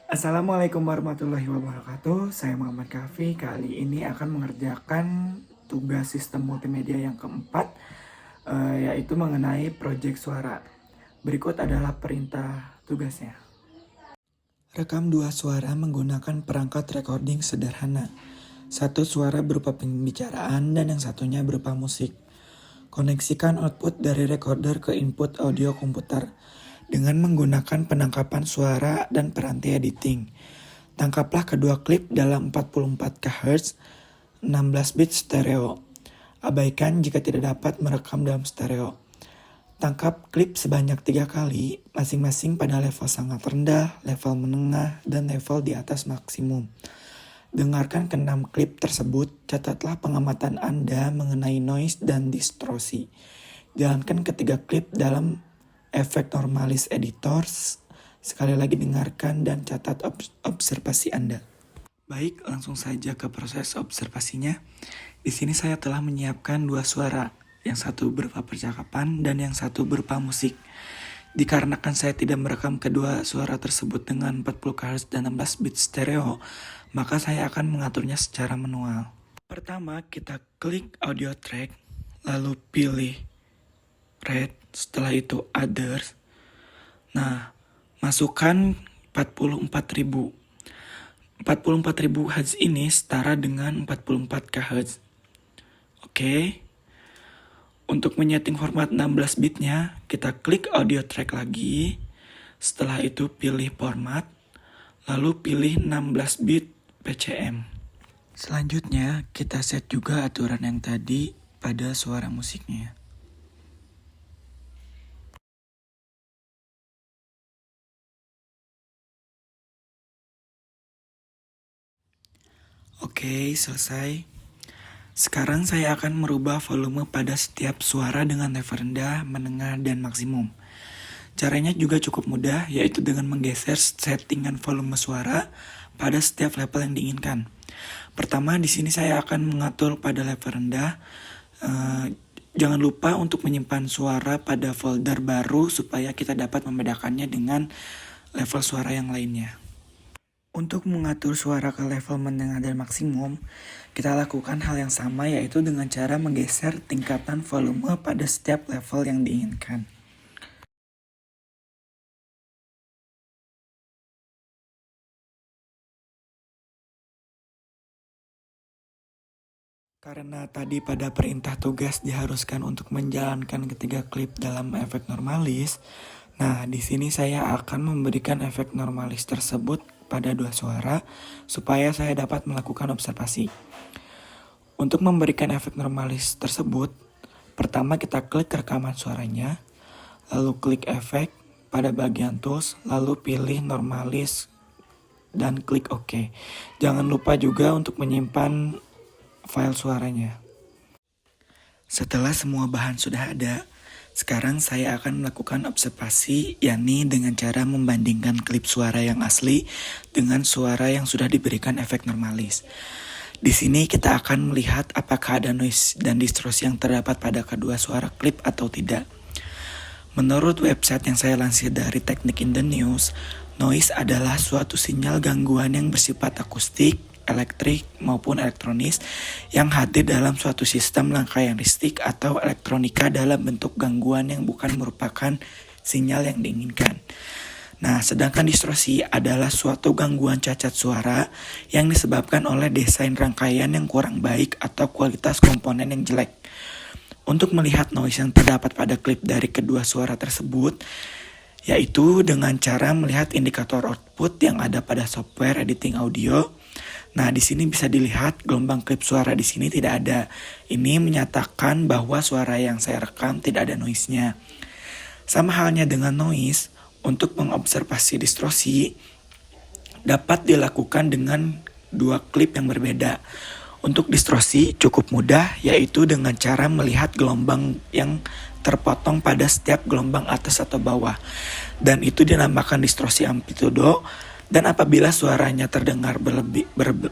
Assalamualaikum warahmatullahi wabarakatuh. Saya Muhammad Kafi. Kali ini akan mengerjakan tugas sistem multimedia yang keempat, yaitu mengenai proyek suara. Berikut adalah perintah tugasnya. Rekam dua suara menggunakan perangkat recording sederhana. Satu suara berupa pembicaraan dan yang satunya berupa musik. Koneksikan output dari recorder ke input audio komputer dengan menggunakan penangkapan suara dan peranti editing. Tangkaplah kedua klip dalam 44 kHz 16 bit stereo. Abaikan jika tidak dapat merekam dalam stereo. Tangkap klip sebanyak 3 kali, masing-masing pada level sangat rendah, level menengah, dan level di atas maksimum. Dengarkan ke-6 klip tersebut, catatlah pengamatan Anda mengenai noise dan distorsi. Jalankan ketiga klip dalam efek normalis editor. Sekali lagi dengarkan dan catat observasi Anda. Baik, langsung saja ke proses observasinya. Di sini saya telah menyiapkan dua suara, yang satu berupa percakapan dan yang satu berupa musik. Dikarenakan saya tidak merekam kedua suara tersebut dengan 40 kHz dan 16 bit stereo, maka saya akan mengaturnya secara manual. Pertama, kita klik audio track, lalu pilih red, setelah itu others. Nah, masukkan 44.000. 44.000 Hz ini setara dengan 44 kHz. Oke. Untuk menyeting format 16 bitnya, kita klik audio track lagi. Setelah itu pilih format, lalu pilih 16 bit PCM. Selanjutnya, kita set juga aturan yang tadi pada suara musiknya. Oke, selesai. Sekarang saya akan merubah volume pada setiap suara dengan level rendah, menengah, dan maksimum. Caranya juga cukup mudah, yaitu dengan menggeser settingan volume suara pada setiap level yang diinginkan. Pertama, di sini saya akan mengatur pada level rendah. Jangan lupa untuk menyimpan suara pada folder baru supaya kita dapat membedakannya dengan level suara yang lainnya. Untuk mengatur suara ke level menengah dan maksimum, kita lakukan hal yang sama, yaitu dengan cara menggeser tingkatan volume pada setiap level yang diinginkan. Karena tadi pada perintah tugas diharuskan untuk menjalankan ketiga klip dalam efek normalis, nah di sini saya akan memberikan efek normalis tersebut pada dua suara supaya saya dapat melakukan observasi. Untuk memberikan efek normalis tersebut, pertama kita klik rekaman suaranya, lalu klik efek pada bagian tools, lalu pilih normalis dan klik OK. Jangan lupa juga untuk menyimpan file suaranya. Setelah semua bahan sudah ada, sekarang saya akan melakukan observasi, yakni dengan cara membandingkan klip suara yang asli dengan suara yang sudah diberikan efek normalis. Di sini kita akan melihat apakah ada noise dan distorsi yang terdapat pada kedua suara klip atau tidak. Menurut website yang saya lansir dari Teknik in the News, noise adalah suatu sinyal gangguan yang bersifat akustik, elektrik, maupun elektronis yang hadir dalam suatu sistem rangkaian listrik atau elektronika dalam bentuk gangguan yang bukan merupakan sinyal yang diinginkan. Nah, sedangkan distorsi adalah suatu gangguan cacat suara yang disebabkan oleh desain rangkaian yang kurang baik atau kualitas komponen yang jelek. Untuk melihat noise yang terdapat pada klip dari kedua suara tersebut, yaitu dengan cara melihat indikator output yang ada pada software editing audio. Nah, di sini bisa dilihat gelombang klip suara di sini tidak ada. Ini menyatakan bahwa suara yang saya rekam tidak ada noise-nya. Sama halnya dengan noise, untuk mengobservasi distorsi dapat dilakukan dengan dua klip yang berbeda. Untuk distorsi cukup mudah, yaitu dengan cara melihat gelombang yang terpotong pada setiap gelombang atas atau bawah. Dan itu dinamakan distorsi amplitudo. Dan apabila suaranya terdengar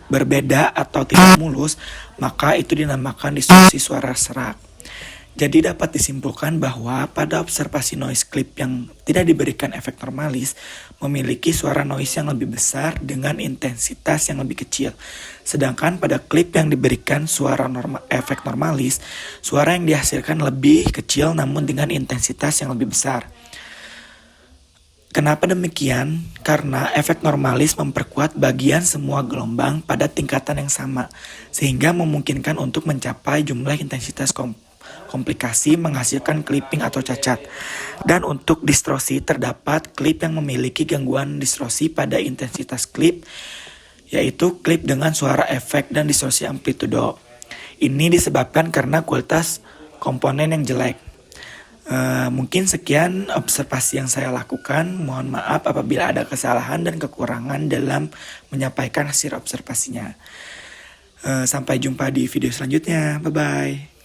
berbeda atau tidak mulus, maka itu dinamakan distorsi suara serak. Jadi dapat disimpulkan bahwa pada observasi noise clip yang tidak diberikan efek normalis memiliki suara noise yang lebih besar dengan intensitas yang lebih kecil. Sedangkan pada klip yang diberikan efek normalis, suara yang dihasilkan lebih kecil namun dengan intensitas yang lebih besar. Kenapa demikian? Karena efek normalis memperkuat bagian semua gelombang pada tingkatan yang sama, sehingga memungkinkan untuk mencapai jumlah intensitas komplikasi menghasilkan clipping atau cacat. Dan untuk distorsi terdapat klip yang memiliki gangguan distorsi pada intensitas klip, yaitu klip dengan suara efek dan distorsi amplitudo. Ini disebabkan karena kualitas komponen yang jelek. Mungkin sekian observasi yang saya lakukan. Mohon maaf apabila ada kesalahan dan kekurangan dalam menyampaikan hasil observasinya. Sampai jumpa di video selanjutnya. Bye-bye.